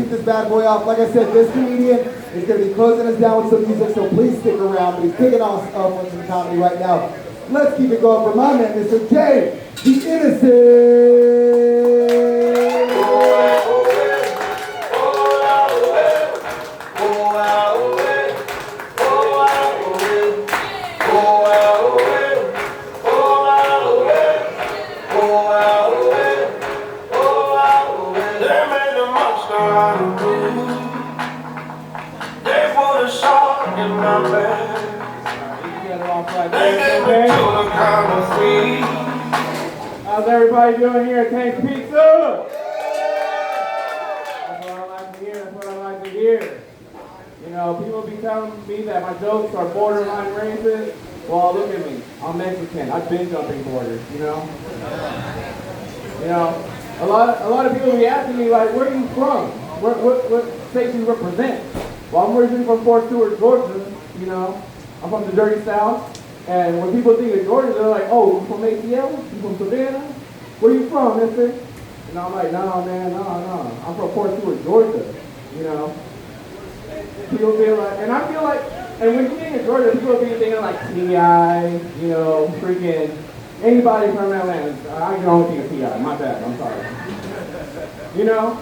kick this bad boy off. Like I said, this comedian is going to be closing us down with some music, so please stick around. But he's kicking off with some comedy right now. Let's keep it going for my man, Mr. J, the Innocent. How's everybody doing here at Tank's Pizza? That's what I like to hear. That's what I like to hear. You know, people be telling me that my jokes are borderline racist. Well, look at me. I'm Mexican. I've been jumping borders, you know? You know, a lot of people be asking me, like, where are you from? What state do you represent? Well, I'm originally from Fort Stewart, Georgia, you know? I'm from the dirty South. And when people think of Georgia, they're like, oh, you from ATL? You from Savannah? Where you from, mister? And I'm like, no, man, no. I'm from Fort Stewart, Georgia, you know? People feel like, and I feel like, and when you think of Georgia, people be thinking like T.I., you know, freaking anybody from Atlanta. I can only think of T.I., my bad, I'm sorry. You know?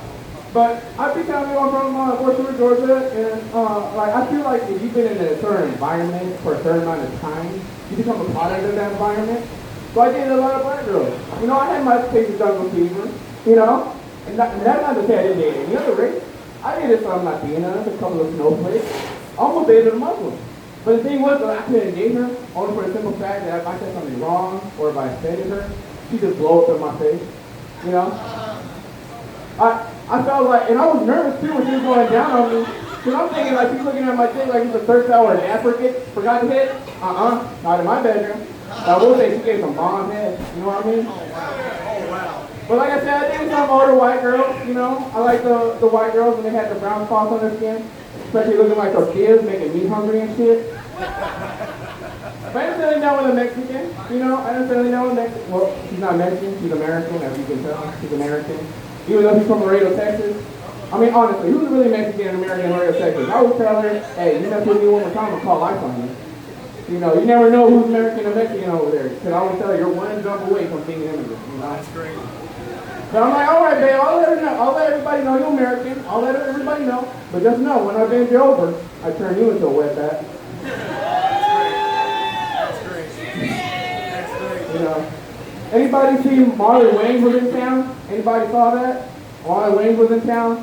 But I be telling you I'm from Fort Stewart, Georgia, and like I feel like if you've been in a certain environment for a certain amount of time, you become a product of that environment. So I dated a lot of black girls. You know, I had my taste of jungle fever, you know? And that's not to say I didn't date any other race. I dated some Latinas, a couple of snowflakes. I almost dated a Muslim. But the thing was that I couldn't date her, only for the simple fact that if I said something wrong, or if I offended her, she'd just blow up in my face, you know? I felt like, and I was nervous too when she was going down on me, because I'm thinking like she's looking at my dick like it's a thirst hour an African forgot to hit. Not in my bedroom. But I will say she gave some bomb head, you know what I mean? Oh wow. But like I said, I dated some older white girls, you know? I like the white girls when they had the brown spots on their skin, especially looking like tortillas, making me hungry and shit. But I didn't settle down with a Mexican, you know? I didn't settle down with a Mexican. Well, she's not Mexican, she's American, as you can tell. She's American. Even though he's from Laredo, Texas. I mean, honestly, who's really Mexican and American in Laredo, Texas? I would tell her, hey, you mess with me one more time, I'll call life on you. You know, you never know who's American or Mexican over there. Because I would tell her, you're one jump away from being immigrant. You know? That's great. So I'm like, all right, babe, I'll let her know. I'll let everybody know you're American. I'll let everybody know. But just know, when I bend you over, I turn you into a wetback. That's great. That's great. You know. Anybody see Marlon Wayans was in town? Anybody saw that? Marlon Wayans was in town?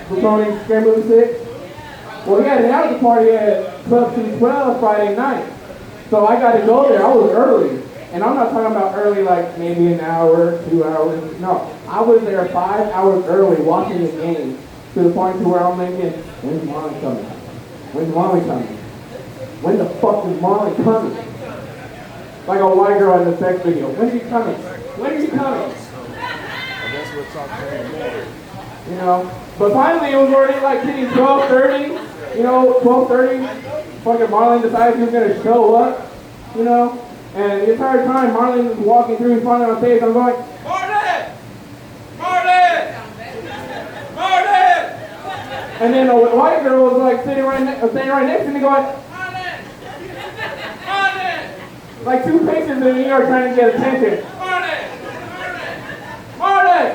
Performing Scary Movie 6? Well, he had an after party at Club 212 Friday night. So I got to go there. I was early. And I'm not talking about early like maybe an hour, 2 hours. No, I was there 5 hours early watching the game to the point to where I'm thinking, when's Marlon coming? When's Marlon coming? When the fuck is Marlon coming? Like a white girl in the sex video. When's he coming? When is he coming? I guess we'll talk more. You know? But finally it was already like hitting 12:30. You know, 12:30. Fucking Marlon decided he was going to show up. You know? And the entire time Marlon was walking through in front of on stage, I'm going, Marlon! Marlon! Marlon! And then a white girl was like sitting right next to me going, like 2 paces in New York trying to get attention. Marlon! Marlon!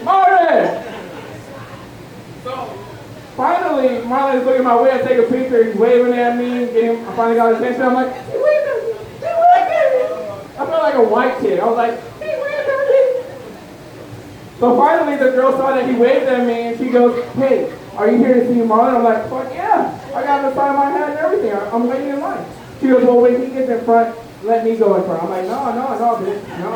Marlon! So, finally, Marlon is looking my way to take a picture. He's waving at me. I finally got his attention. I'm like, he waved at me. He waved at me. I felt like a white kid. I was like, he waved at me. So finally, the girl saw that he waved at me, and she goes, hey, are you here to see Marlon? I'm like, fuck yeah. I got the sign of my hat and everything. I'm waiting in line. She goes, well, when he gets in front, let me go in front. I'm like, no, bitch. No.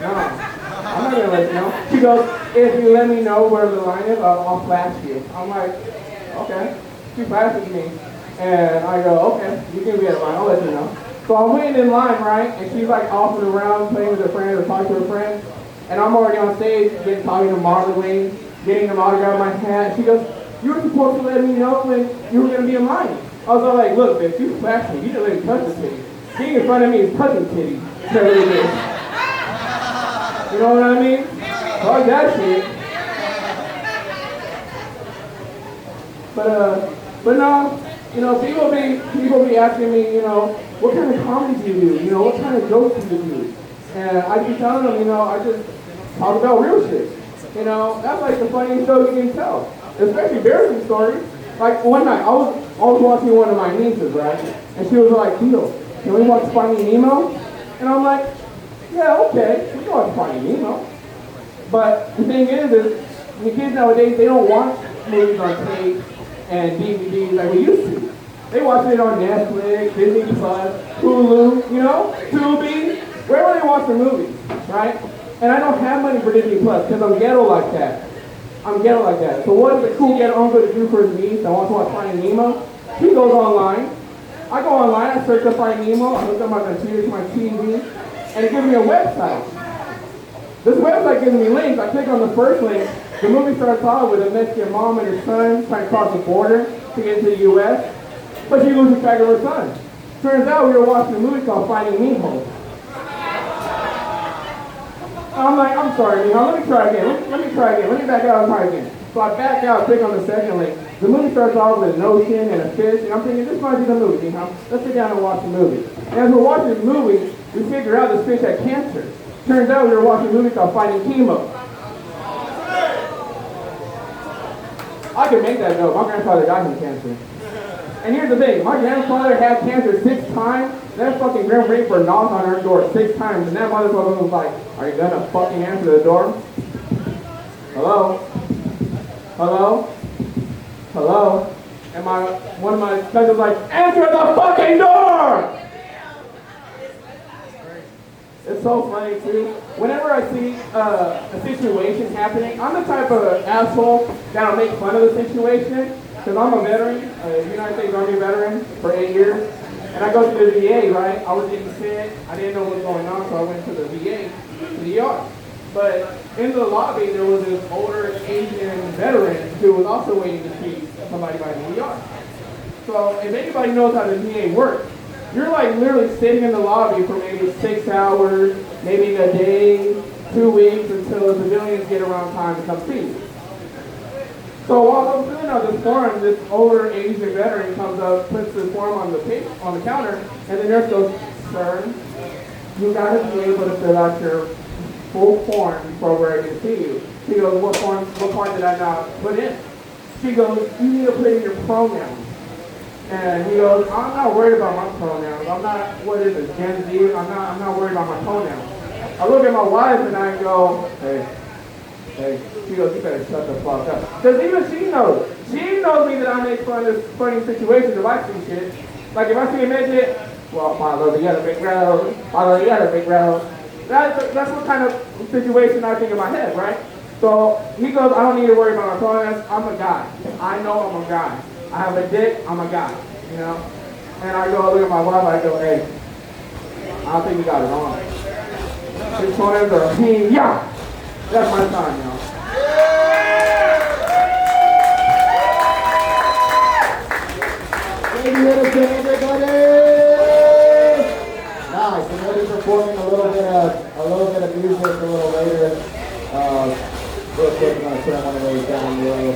I'm not going to let you know. She goes, if you let me know where the line is, I'll flash you. I'm like, okay. She flashes me. And I go, okay, you can be at the line. I'll let you know. So I'm waiting in line, right? And she's like off and around playing with her friends or talking to her friends. And I'm already on stage, talking to Marlon Wayans, getting him autograph my hat. She goes, you were supposed to let me know when you were going to be in line. I was all like, look, bitch, you flashed me. You didn't let me touch the titty. Being in front of me is touching titty. You know what I mean? Fuck that shit. But no, people be asking me, what kind of comedy do you do? What kind of jokes do you do? And I keep telling them, I just talk about real shit. That's like the funniest joke you can tell, especially embarrassing stories. Like one night, I was watching one of my nieces, right? And she was like, Tito, can we watch Finding Nemo? And I'm like, yeah, okay, we can watch Finding Nemo. But the thing is the kids nowadays, they don't watch movies on tape and DVDs like we used to. They watch it on Netflix, Disney Plus, Hulu, Tubi, wherever they watch their movies, right? And I don't have money for Disney Plus because I'm ghetto like that. So what does a cool ghetto uncle to do for his niece that wants to watch Finding Nemo? He goes online. I go online, I search up Finding Nemo, I hook up my computer to my TV, and it gives me a website. This website gives me links. I click on the first link. The movie starts off with a Mexican mom and her son trying to cross the border to get into the U.S., but she loses track of her son. Turns out we were watching a movie called Finding Nemo. I'm like, I'm sorry, let me try again. Let me back out and try again. So I back out, click on the second link. The movie starts off with an ocean and a fish, and I'm thinking, this might be the movie, Let's sit down and watch the movie. And as we're watching the movie, we figure out this fish had cancer. Turns out we were watching a movie called Finding Chemo. I could make that joke. My grandfather died from cancer. And here's the thing, my grandfather had cancer 6 times. That fucking Grim Reaper knocked on our door 6 times, and that motherfucker was like, are you gonna fucking answer the door? Hello? Hello? Hello? And one of my cousins was like, answer the fucking door! It's so funny too. Whenever I see a situation happening, I'm the type of asshole that'll make fun of the situation. Because I'm a veteran, a United States Army veteran for 8 years. And I go to the VA, right? I was getting sick. I didn't know what was going on, so I went to the VA, to the ER. But in the lobby, there was this older Asian veteran who was also waiting to see somebody by the ER. So if anybody knows how the VA works, you're like literally sitting in the lobby for maybe 6 hours, maybe a day, 2 weeks, until the civilians get around time to come see you. So while I was filling out this form, this older Asian veteran comes up, puts the form on the counter, and the nurse goes, sir, you gotta be able to fill out your full form before we're able to see you. She goes, what part did I not put in? She goes, you need to put in your pronouns. And he goes, I'm not worried about my pronouns. I'm not, what is it, Gen Z? I'm not worried about my pronouns. I look at my wife and I go, hey, she goes, you better shut the fuck up. Because even she knows. She knows me that I make fun of funny situations if I see shit. Like if I see a midget, well, follow the other big road, follow the other big road. That's what kind of situation I think in my head, right? So he goes, I don't need to worry about my pronouns. I'm a guy. I know I'm a guy. I have a dick, I'm a guy, And I go look at my wife, I go, hey, I don't think you got it wrong. His pronouns are he, yeah. That's my time, y'all. Maybe Littleton, everybody! Nice, and we'll be performing a little bit of music a little later. Real quick, I'm gonna turn one of those down real.